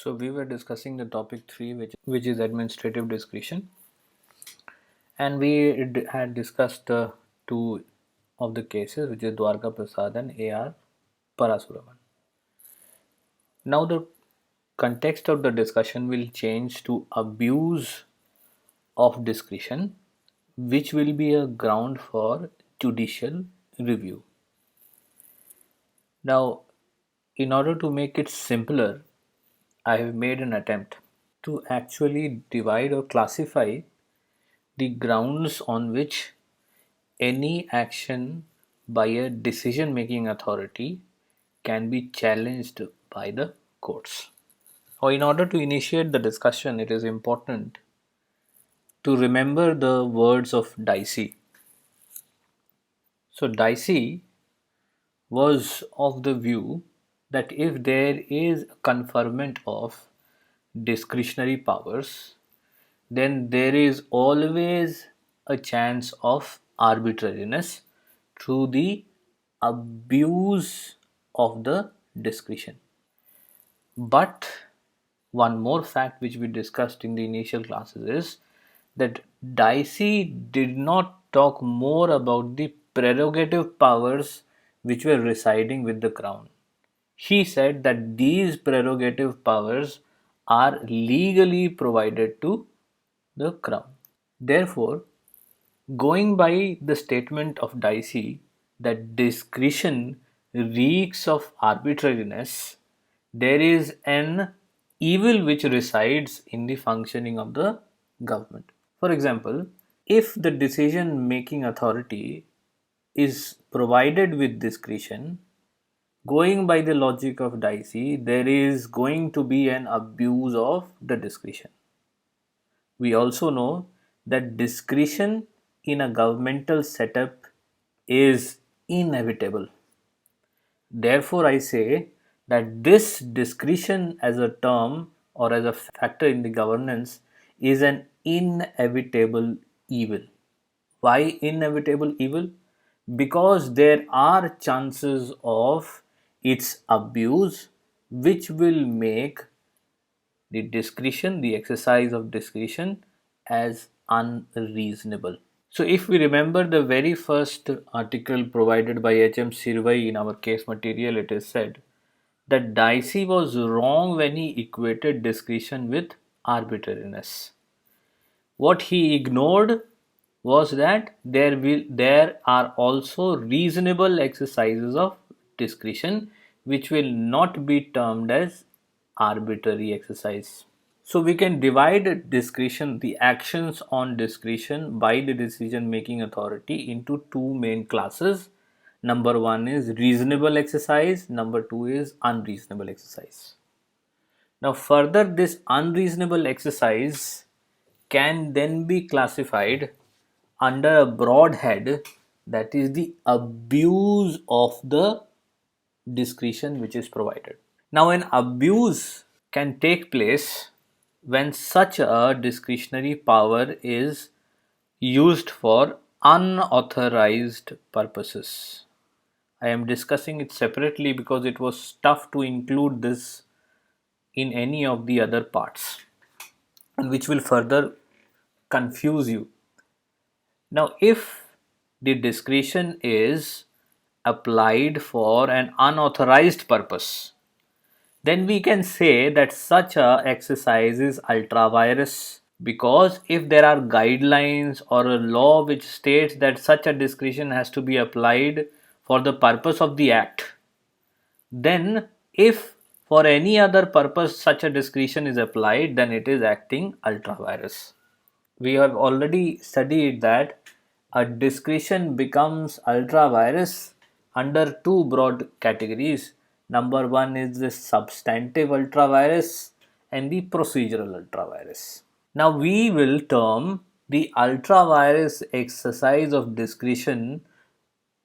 So we were discussing the topic 3, which is administrative discretion, and we had discussed two of the cases, which is Dwarka Prasad and A.R. Parasuraman. Now the context of the discussion will change to abuse of discretion, which will be a ground for judicial review. Now, in order to make it simpler, I have made an attempt to actually divide or classify the grounds on which any action by a decision making authority can be challenged by the courts. Or in order to initiate the discussion, it is important to remember the words of Dicey. So, Dicey was of the view that if there is conferment of discretionary powers, then there is always a chance of arbitrariness through the abuse of the discretion. But one more fact which we discussed in the initial classes is that Dicey did not talk more about the prerogative powers which were residing with the crown. He said that these prerogative powers are legally provided to the crown. Therefore, going by the statement of Dicey that discretion reeks of arbitrariness, there is an evil which resides in the functioning of the government. For example, if the decision making authority is provided with discretion, going by the logic of Dicey, there is going to be an abuse of the discretion. We also know that discretion in a governmental setup is inevitable. Therefore, I say that this discretion as a term or as a factor in the governance is an inevitable evil. Why inevitable evil? Because there are chances of its abuse, which will make the discretion, the exercise of discretion, as unreasonable. So, if we remember the very first article provided by H.M. Sirvai in our case material, it is said that Dicey was wrong when he equated discretion with arbitrariness. What he ignored was that there are also reasonable exercises of discretion which will not be termed as arbitrary exercise. So we can divide discretion, the actions on discretion by the decision making authority into two main classes. Number one is reasonable exercise, number two is unreasonable exercise. Now, further, this unreasonable exercise can then be classified under a broad head, that is the abuse of the discretion which is provided. Now, an abuse can take place when such a discretionary power is used for unauthorized purposes. I am discussing it separately because it was tough to include this in any of the other parts, and which will further confuse you. Now, if the discretion is applied for an unauthorized purpose, then we can say that such a exercise is ultra vires, because if there are guidelines or a law which states that such a discretion has to be applied for the purpose of the act, then if for any other purpose such a discretion is applied, then it is acting ultra vires. We have already studied that a discretion becomes ultra vires under two broad categories. Number one is the substantive ultra vires and the procedural ultra vires. Now we will term the ultra vires exercise of discretion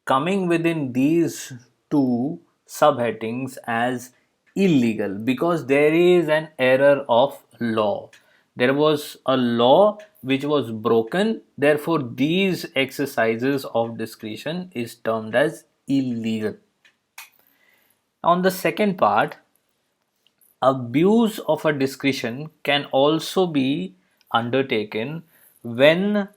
coming within these two subheadings as illegal, because there is an error of law. There was a law which was broken, therefore these exercises of discretion is termed as illegal. On the second part, abuse of a discretion can also be undertaken when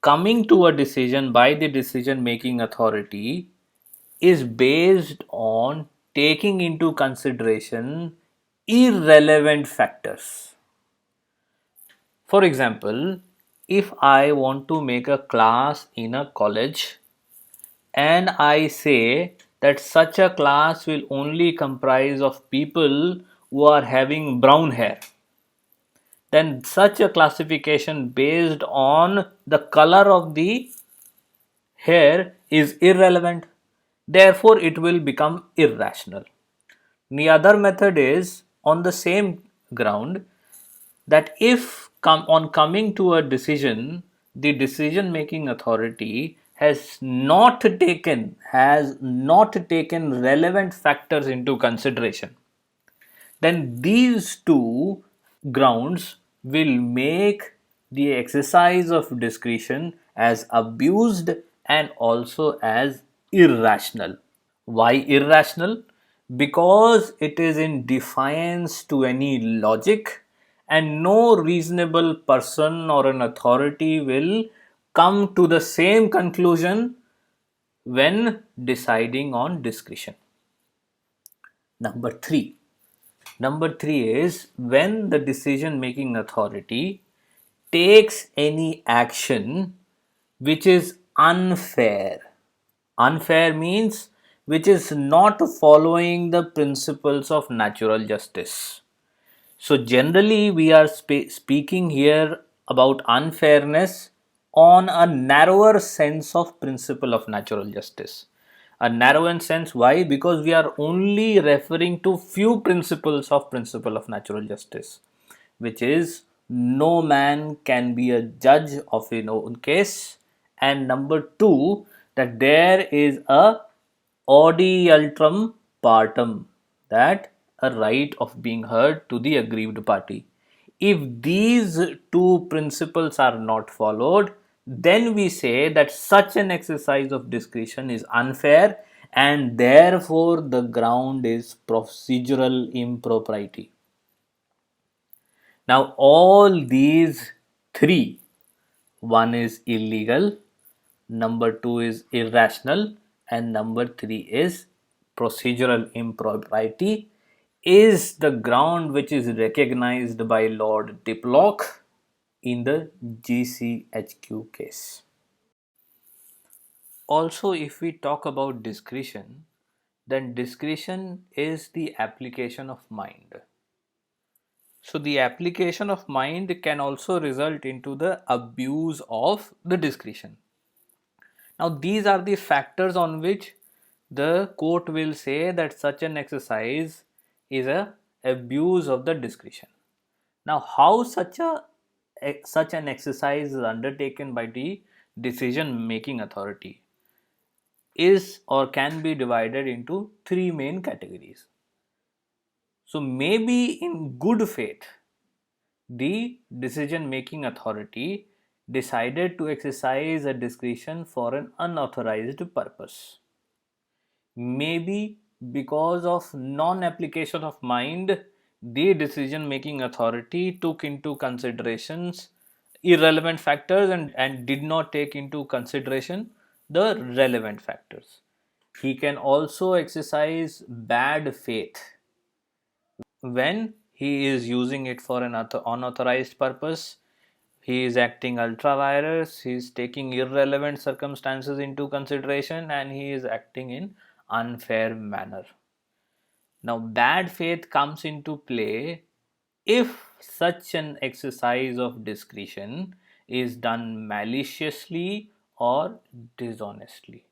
coming to a decision by the decision making authority is based on taking into consideration irrelevant factors. For example, if I want to make a class in a college and I say that such a class will only comprise of people who are having brown hair, then such a classification based on the color of the hair is irrelevant. Therefore, it will become irrational. The other method is on the same ground that if on coming to a decision, the decision making authority has not taken relevant factors into consideration, then these two grounds will make the exercise of discretion as abused and also as irrational. Why irrational? Because it is in defiance to any logic, and no reasonable person or an authority will come to the same conclusion when deciding on discretion. Number three. Number three is when the decision making authority takes any action which is unfair. Unfair means which is not following the principles of natural justice. So, generally, we are speaking here about unfairness on a narrower sense of principle of natural justice. A narrower sense, why? Because we are only referring to few principle of natural justice, which is no man can be a judge of his own case, and number two, that there is a audi ultram partem, that a right of being heard to the aggrieved party. If these two principles are not followed, then we say that such an exercise of discretion is unfair and therefore the ground is procedural impropriety. Now, all these three, one is illegal, number two is irrational, and number three is procedural impropriety, is the ground which is recognized by Lord Diplock in the GCHQ case. Also, if we talk about discretion, then discretion is the application of mind. So the application of mind can also result into the abuse of the discretion. Now these are the factors on which the court will say that such an exercise is a abuse of the discretion. Now how such an exercise is undertaken by the decision making authority is or can be divided into three main categories. So maybe in good faith the decision making authority decided to exercise a discretion for an unauthorized purpose. Maybe because of non application of mind, the decision making authority took into considerations irrelevant factors and did not take into consideration the relevant factors. He can also exercise bad faith when he is using it for an unauthorized purpose. He is acting ultra vires, he is taking irrelevant circumstances into consideration, and he is acting in unfair manner. Now bad faith comes into play if such an exercise of discretion is done maliciously or dishonestly.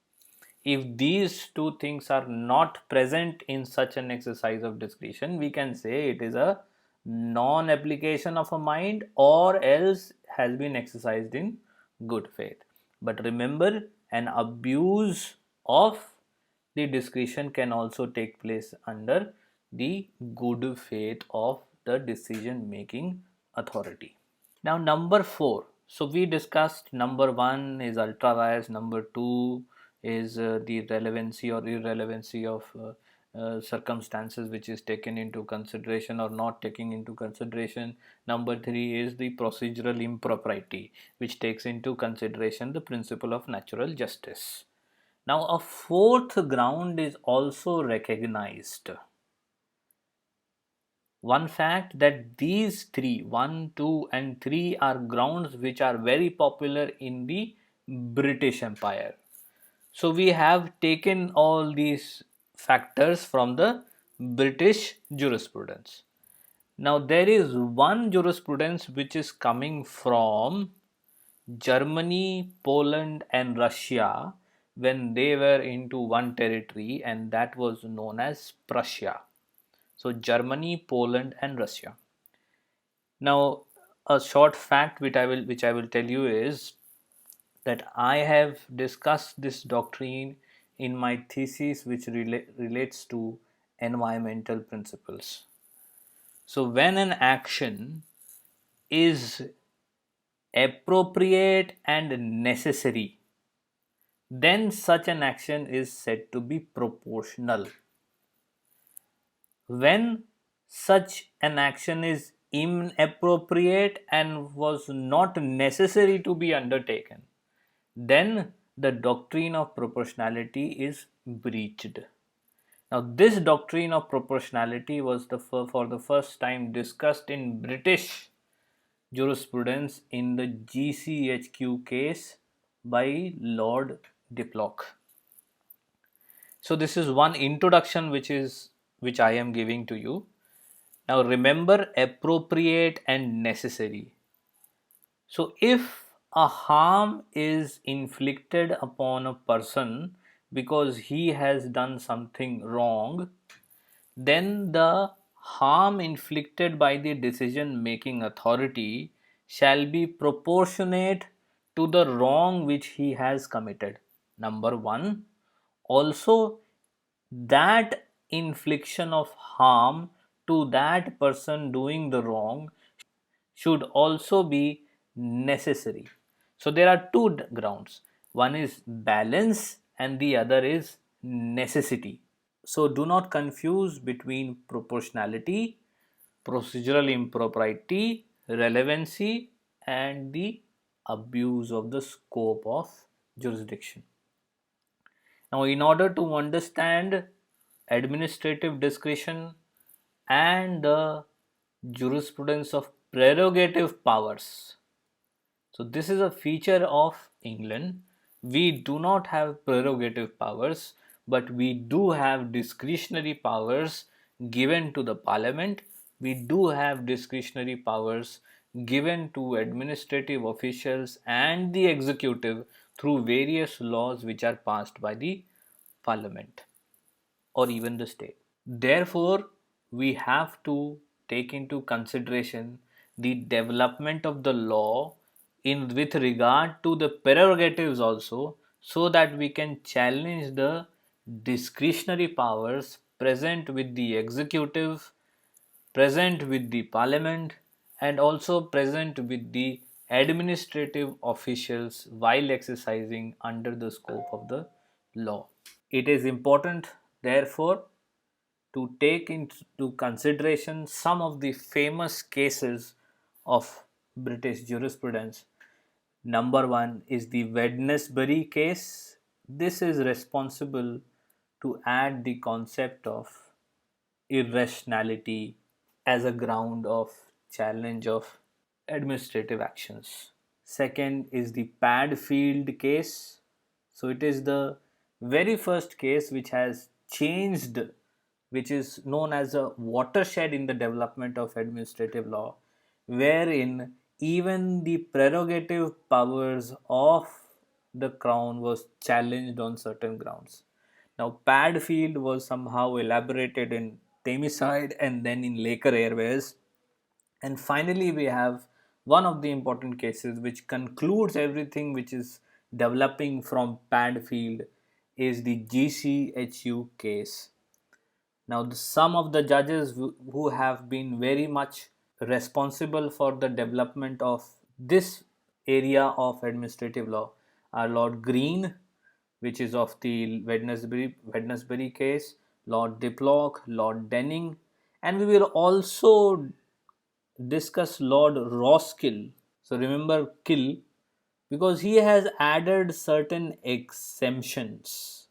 If these two things are not present in such an exercise of discretion, we can say it is a non application of a mind or else has been exercised in good faith. But remember, an abuse of the discretion can also take place under the good faith of the decision making authority. Now, number four. So, we discussed number one is ultra vires, number two is the relevancy or irrelevancy of circumstances which is taken into consideration or not taken into consideration. Number three is the procedural impropriety, which takes into consideration the principle of natural justice. Now, a fourth ground is also recognized. One fact that these three, 1, 2, and 3, are grounds which are very popular in the British Empire. So we have taken all these factors from the British jurisprudence. Now there is one jurisprudence which is coming from Germany, Poland, and Russia when they were into one territory, and that was known as Prussia. So Germany, Poland, and Russia. Now, a short fact which I will tell you is that I have discussed this doctrine in my thesis, which relates to environmental principles. So, when an action is appropriate and necessary, then such an action is said to be proportional. When such an action is inappropriate and was not necessary to be undertaken, then the doctrine of proportionality is breached. Now, this doctrine of proportionality was for the first time discussed in British jurisprudence in the GCHQ case by Lord Diplock. So this is one introduction which I am giving to you. Now remember, appropriate and necessary. So if a harm is inflicted upon a person because he has done something wrong, then the harm inflicted by the decision making authority shall be proportionate to the wrong which he has committed. Number one. Also, that infliction of harm to that person doing the wrong should also be necessary. So there are two grounds. One is balance and the other is necessity. So do not confuse between proportionality, procedural impropriety, relevancy, and the abuse of the scope of jurisdiction. Now, in order to understand administrative discretion and the jurisprudence of prerogative powers, so this is a feature of England. We do not have prerogative powers, but we do have discretionary powers given to the parliament. We do have discretionary powers given to administrative officials and the executive through various laws which are passed by the parliament or even the state. Therefore, we have to take into consideration the development of the law in with regard to the prerogatives also, so that we can challenge the discretionary powers present with the executive, present with the parliament, and also present with the administrative officials while exercising under the scope of the law. It is important, therefore, to take into consideration some of the famous cases of British jurisprudence. Number one is the Wednesbury case. This is responsible to add the concept of irrationality as a ground of challenge of administrative actions. Second is the Padfield case. So it is the very first case which has changed, which is known as a watershed in the development of administrative law, wherein even the prerogative powers of the crown was challenged on certain grounds. Now, Padfield was somehow elaborated in Thameside and then in Laker Airways. And finally, we have one of the important cases which concludes everything which is developing from Padfield is the GCHU case. Now, some of the judges who have been very much responsible for the development of this area of administrative law are Lord Green, which is of the Wednesbury case, Lord Diplock, Lord Denning, and we will also discuss Lord Roskill. So remember Kill because he has added certain exemptions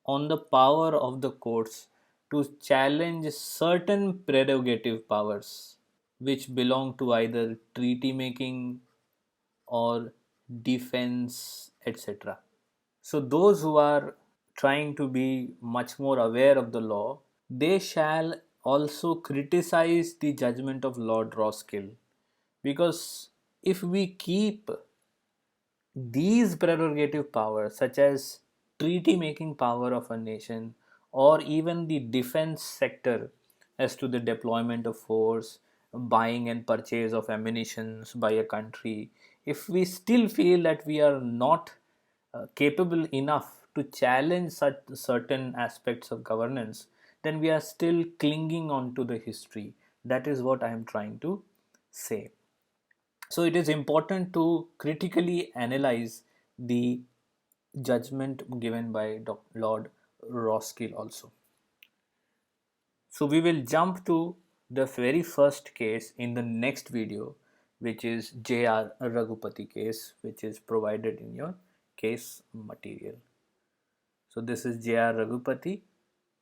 on the power of the courts to challenge certain prerogative powers which belong to either treaty making or defense, etc. So, those who are trying to be much more aware of the law, they shall also criticize the judgment of Lord Roskill, because if we keep these prerogative powers, such as treaty making power of a nation or even the defense sector as to the deployment of force, buying and purchase of ammunitions by a country, if we still feel that we are not capable enough to challenge such certain aspects of governance, then we are still clinging on to the history. That is what I am trying to say. So it is important to critically analyze the judgment given by Lord Roskill also. So we will jump to the very first case in the next video, which is J.R. Raghupati case, which is provided in your case material. So this is J.R. Raghupati.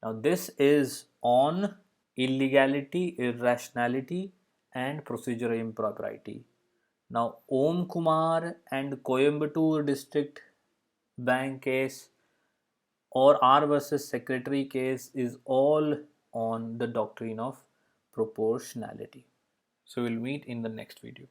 Now this is on illegality, irrationality, and procedural impropriety. Now, Om Kumar and Coimbatore District Bank case or R versus Secretary case is all on the doctrine of proportionality. So, we'll meet in the next video.